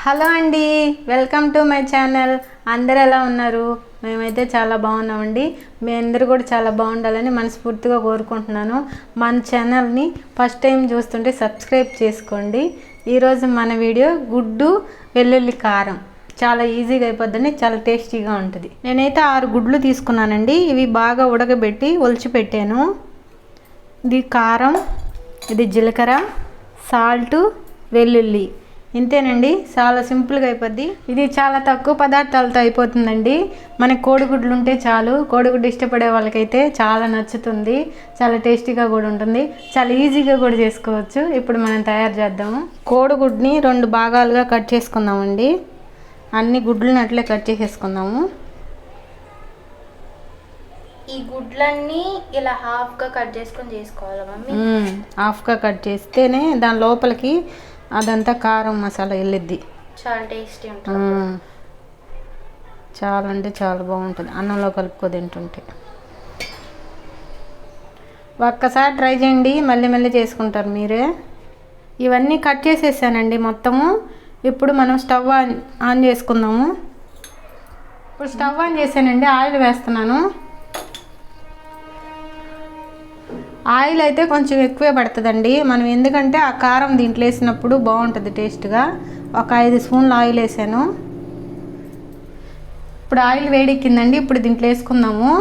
Hello అండి, welcome to my channel. అందరు ఎలా ఉన్నారు? మేమైతే చాలా బాగున్నామండి. మీ అందరూ కూడా చాలా బాగుండాలని మనస్ఫూర్తిగా కోరుకుంటున్నాను. మన ఛానల్ని ఫస్ట్ టైం చూస్తుంటే సబ్స్క్రైబ్ చేసుకోండి. ఈరోజు మన వీడియో గుడ్డు వెల్లుల్లి కారం. చాలా ఈజీగా అయిపోద్దని, చాలా టేస్టీగా ఉంటుంది. నేనైతే 6 గుడ్లు తీసుకున్నానండి. ఇవి బాగా ఉడకబెట్టి ఒలిచిపెట్టాను. ఇది కారం, ఇది జీలకర్ర, సాల్టు, వెల్లుల్లి. ఇంతేనండి, చాలా సింపుల్గా అయిపోద్ది. ఇది చాలా తక్కువ పదార్థాలతో అయిపోతుందండి. మనకి కోడిగుడ్లు ఉంటే చాలు. కోడిగుడ్డు ఇష్టపడే వాళ్ళకైతే చాలా నచ్చుతుంది. చాలా టేస్టీగా కూడా ఉంటుంది. చాలా ఈజీగా కూడా చేసుకోవచ్చు. ఇప్పుడు మనం తయారు చేద్దాము. కోడిగుడ్ని 2 భాగాలుగా కట్ చేసుకుందామండి. అన్ని గుడ్లను అట్లే కట్ చేసేసుకుందాము. ఈ గుడ్లన్నీ ఇలా హాఫ్గా కట్ చేసుకొని చేసుకోవాలా మమ్మీ? హాఫ్గా కట్ చేస్తేనే దాని లోపలికి అదంతా కారం మసాలా వెళ్ళిద్ది. చాలా టేస్టీ ఉంటుంది. చాలా అంటే చాలా బాగుంటుంది అన్నంలో కలుపుకో తింటుంటే. ఒక్కసారి ట్రై చేయండి, మళ్ళీ మళ్ళీ చేసుకుంటారు మీరే. ఇవన్నీ కట్ చేసేసానండి మొత్తము. ఇప్పుడు మనం స్టవ్ ఆన్ చేసుకుందాము. ఇప్పుడు స్టవ్ ఆన్ చేసానండి, ఆయిల్ వేస్తున్నాను. ఆయిల్ అయితే కొంచెం ఎక్కువే పడుతుందండి మనం, ఎందుకంటే ఆ కారం దీంట్లో వేసినప్పుడు బాగుంటుంది టేస్ట్గా. ఒక 5 స్పూన్లు ఆయిల్ వేసాను. ఇప్పుడు ఆయిల్ వేడెక్కిందండి. ఇప్పుడు దీంట్లో వేసుకుందాము.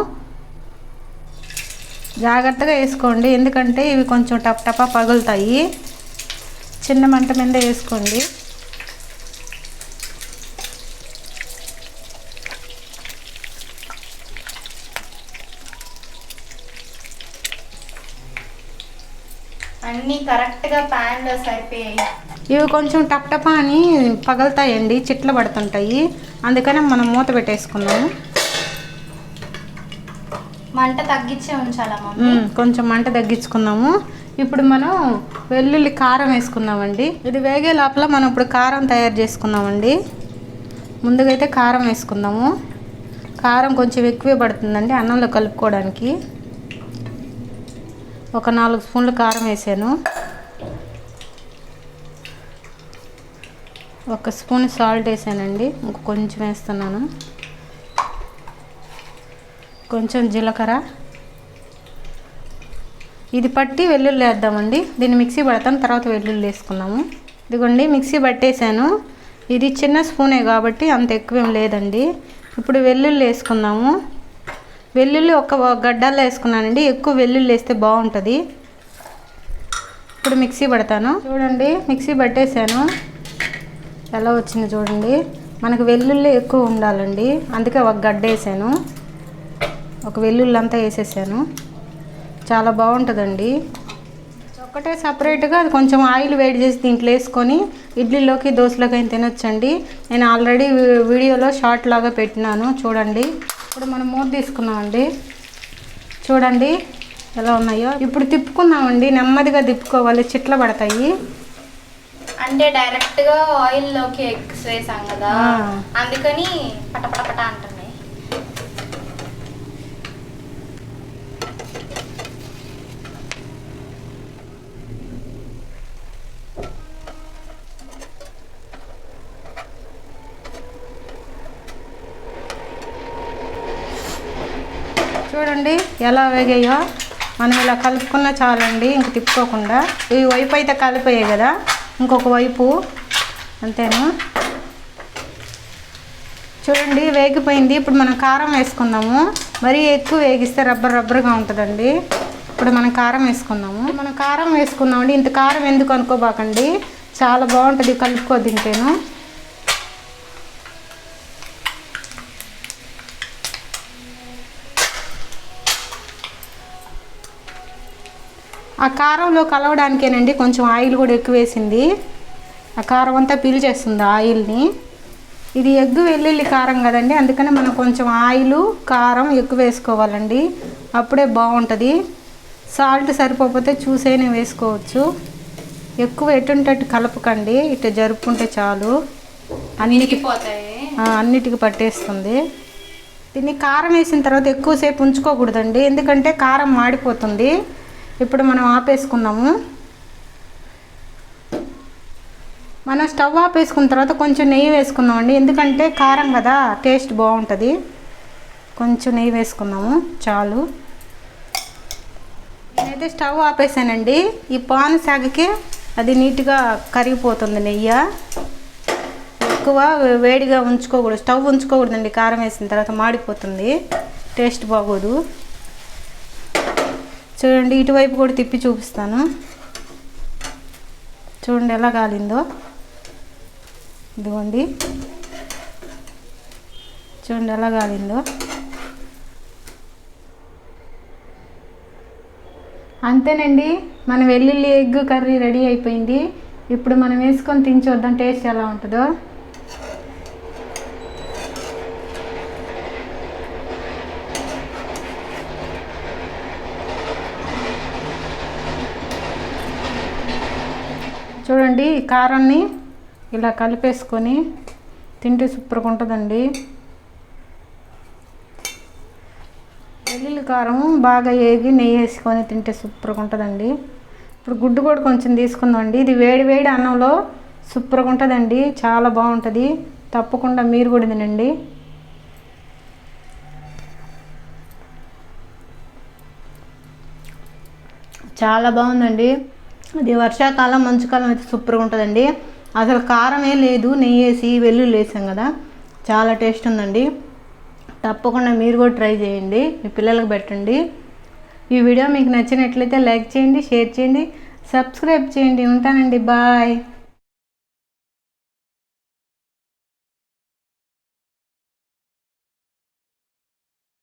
జాగ్రత్తగా వేసుకోండి, ఎందుకంటే ఇవి కొంచెం టపా పగులుతాయి. చిన్న మంట మీద వేసుకోండి. అన్నీ కరెక్ట్గా ప్యాన్లో సరిపోయాయి. ఇవి కొంచెం టపా అని పగులుతాయండి, చిట్లు పడుతుంటాయి. అందుకనే మనం మూత పెట్టేసుకున్నాము. మంట తగ్గించే ఉంచాలా మమ్మీ? కొంచెం మంట తగ్గించుకున్నాము. ఇప్పుడు మనం వెల్లుల్లి కారం వేసుకుందామండి. ఇది వేగే లోపల మనం ఇప్పుడు కారం తయారు చేసుకుందామండి. ముందుగా అయితే కారం వేసుకుందాము. కారం కొంచెం ఎక్కువే పడుతుందండి అన్నంలో కలుపుకోవడానికి. ఒక 4 స్పూన్లు కారం వేసాను. 1 స్పూన్ సాల్ట్ వేసానండి. ఇంకో కొంచెం వేస్తున్నాను. కొంచెం జీలకర్ర. ఇది పట్టి వెల్లుల్లి వేద్దామండి. దీన్ని మిక్సీ పడతాను, తర్వాత వెల్లుల్లి వేసుకున్నాము. ఇదిగోండి మిక్సీ పట్టేసాను. ఇది చిన్న స్పూనే కాబట్టి అంత ఎక్కువేం లేదండి. ఇప్పుడు వెల్లుల్లి వేసుకుందాము. వెల్లుల్లి ఒక గడ్డల్లో వేసుకున్నానండి. ఎక్కువ వెల్లుల్లి వేస్తే బాగుంటుంది. ఇప్పుడు మిక్సీ పడతాను. చూడండి మిక్సీ పట్టేసాను. ఎలా వచ్చింది చూడండి. మనకు వెల్లుల్లి ఎక్కువ ఉండాలండి, అందుకే ఒక గడ్డ వేసాను. ఒక వెల్లుల్లి అంతా వేసేసాను. చాలా బాగుంటుందండి. ఒక్కటే సపరేట్గా అది కొంచెం ఆయిల్ వేడి చేసి దీంట్లో వేసుకొని ఇడ్లీలోకి దోశలోకి అయినా తినొచ్చండి. నేను ఆల్రెడీ వీడియోలో షార్ట్ లాగా పెట్టినాను, చూడండి. ఇప్పుడు మనం మూత తీసుకున్నామండి. చూడండి ఎలా ఉన్నాయో. ఇప్పుడు తిప్పుకుందామండి, నెమ్మదిగా తిప్పుకోవాలి, చిట్ల పడతాయి. అంటే డైరెక్ట్గా ఆయిల్లోకి ఎగ్స్ వేసాం కదా, అందుకని పటపటపట అంటున్నాయి. చూడండి ఎలా వేగాయో. మనం ఇలా కలుపుకున్న చాలండి, ఇంక తిప్పుకోకుండా. ఈ వైపు అయితే కలిపోయాయి కదా, ఇంకొక వైపు అంతేను. చూడండి వేగిపోయింది. ఇప్పుడు మనం కారం వేసుకుందాము. మరీ ఎక్కువ వేగిస్తే రబ్బర్గా ఉంటుందండి. ఇప్పుడు మనం కారం వేసుకుందాము. మనం కారం వేసుకుందామండి. ఇంత కారం ఎందుకు అనుకోబాకండి, చాలా బాగుంటుంది కలుపుకో తింటేను. ఆ కారంలో కలవడానికేనండి కొంచెం ఆయిల్ కూడా ఎక్కువ వేసింది. ఆ కారం అంతా పీల్చేస్తుంది ఆయిల్ని. ఇది ఎగ్గు వెల్లుల్లి కారం కదండి, అందుకని మనం కొంచెం ఆయిల్ కారం ఎక్కువ వేసుకోవాలండి, అప్పుడే బాగుంటుంది. సాల్ట్ సరిపోతే చూసేనే వేసుకోవచ్చు. ఎక్కువ ఎటుంటట్టు కలపకండి, ఇట్లా జరుపుకుంటే చాలు. అన్నిటికి పట్టేస్తుంది. దీన్ని కారం వేసిన తర్వాత ఎక్కువసేపు ఉంచుకోకూడదండి, ఎందుకంటే కారం మాడిపోతుంది. ఇప్పుడు మనం ఆపేసుకున్నాము. మనం స్టవ్ ఆఫ్ వేసుకున్న తర్వాత కొంచెం నెయ్యి వేసుకుందామండి, ఎందుకంటే కారం కదా టేస్ట్ బాగుంటుంది. కొంచెం నెయ్యి వేసుకుందాము చాలు. నేనైతే స్టవ్ ఆపేసానండి. ఈ పాన్ సాగకి అది నీట్గా కరిగిపోతుంది. నెయ్యి ఎక్కువ వేడిగా ఉంచుకోకూడదు, స్టవ్ ఉంచుకోకూడదండి. కారం వేసిన తర్వాత మాడిపోతుంది, టేస్ట్ బాగోదు. చూడండి ఇటువైపు కూడా తిప్పి చూపిస్తాను. చూడండి ఎలా కాలిందో. ఇదిగోండి చూడండి ఎలా కాలిందో. అంతేనండి, మన వెల్లుల్లి ఎగ్ కర్రీ రెడీ అయిపోయింది. ఇప్పుడు మనం వేసుకొని తిని చూద్దాం టేస్ట్ ఎలా ఉంటుందో. చూడండి ఈ కారాన్ని ఇలా కలిపేసుకొని తింటే సూపర్గా ఉంటుందండి. వెల్లుల్లి కారం బాగా ఏగి నెయ్యి వేసుకొని తింటే సూపర్గా ఉంటుందండి. ఇప్పుడు గుడ్డు కూడా కొంచెం తీసుకుందామండి. ఇది వేడి వేడి అన్నంలో సూపర్గా ఉంటుందండి, చాలా బాగుంటుంది. తప్పకుండా మీరు కూడా తినండి. చాలా బాగుందండి. అది వర్షాకాలం మంచుకాలం అయితే సూపర్గా ఉంటుందండి. అసలు కారమే లేదు, నెయ్యి వేసి వెల్లుల్లి వేసాం కదా, చాలా టేస్ట్ ఉందండి. తప్పకుండా మీరు కూడా ట్రై చేయండి, మీ పిల్లలకు పెట్టండి. ఈ వీడియో మీకు నచ్చినట్లయితే లైక్ చేయండి, షేర్ చేయండి, సబ్స్క్రైబ్ చేయండి. ఉంటానండి, బాయ్.